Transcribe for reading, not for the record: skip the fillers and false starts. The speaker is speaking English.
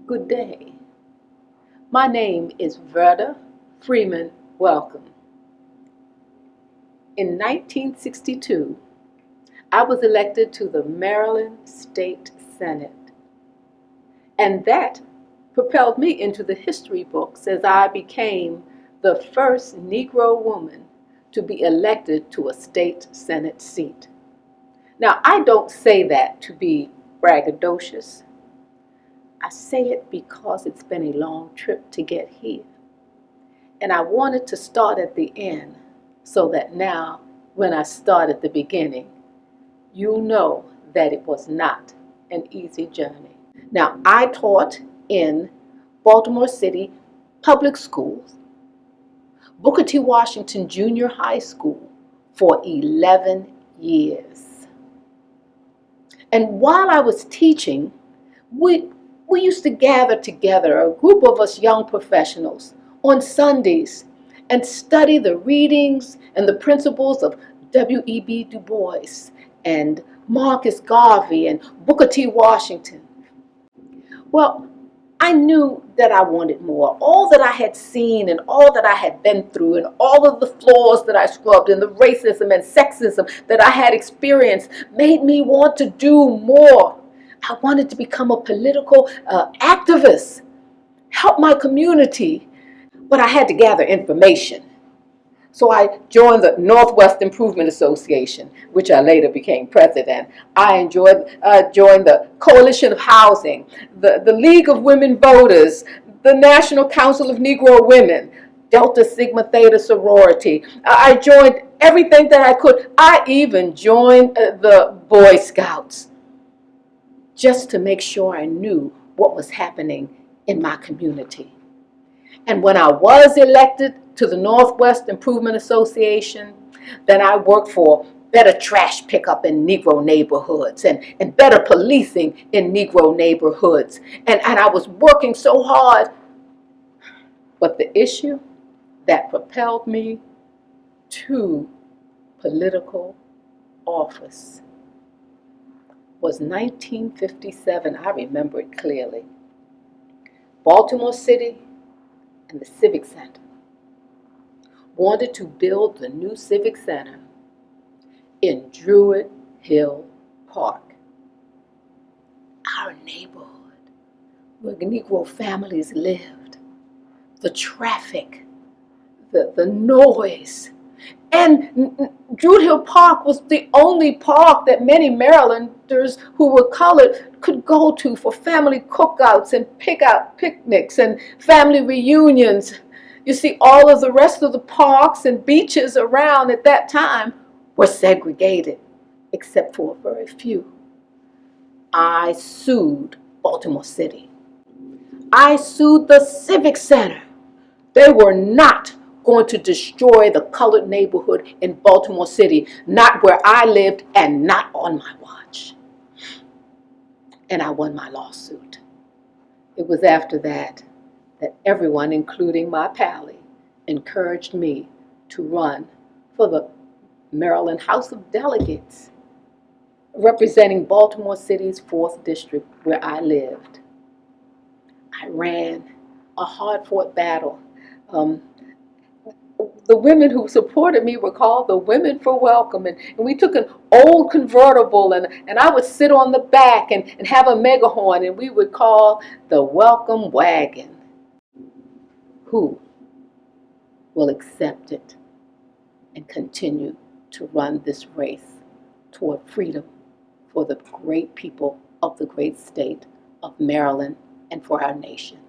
Good day. My name is Verda Freeman Welcome. In 1962, I was elected to the Maryland State Senate, and that propelled me into the history books as I became the first Negro woman to be elected to a state Senate seat. Now, I don't say that to be braggadocious. I say it because it's been a long trip to get here. And I wanted to start at the end so that now, when I start at the beginning, you'll know that it was not an easy journey. Now, I taught in Baltimore City public schools, Booker T. Washington Junior High School for 11 years. And while I was teaching, we used to gather together, a group of us young professionals, on Sundays and study the readings and the principles of W.E.B. Du Bois and Marcus Garvey and Booker T. Washington. Well, I knew that I wanted more. All that I had seen and all that I had been through and all of the flaws that I scrubbed and the racism and sexism that I had experienced made me want to do more. I wanted to become a political activist, help my community, but I had to gather information. So I joined the Northwest Improvement Association, which I later became president. I joined the Coalition of Housing, the League of Women Voters, the National Council of Negro Women, Delta Sigma Theta sorority. I joined everything that I could. I even joined the Boy Scouts, just to make sure I knew what was happening in my community. And when I was elected to the Northwest Improvement Association, then I worked for better trash pickup in Negro neighborhoods and better policing in Negro neighborhoods. And I was working so hard. But the issue that propelled me to political office was 1957. I remember it clearly. Baltimore City and the Civic Center wanted to build the new Civic Center in Druid Hill Park, our neighborhood where Negro families lived, the traffic, the noise. And Druid Hill Park was the only park that many Marylanders who were colored could go to for family cookouts and picnics and family reunions. You see, all of the rest of the parks and beaches around at that time were segregated, except for a very few. I sued Baltimore City. I sued the Civic Center. They were not going to destroy the colored neighborhood in Baltimore City, not where I lived and not on my watch. And I won my lawsuit. It was after that everyone, including my pally, encouraged me to run for the Maryland House of Delegates, representing Baltimore City's 4th District, where I lived. I ran a hard-fought battle. The women who supported me were called the Women for Welcome, and we took an old convertible, and I would sit on the back and have a megaphone, and we would call the Welcome Wagon. Who will accept it and continue to run this race toward freedom for the great people of the great state of Maryland and for our nation?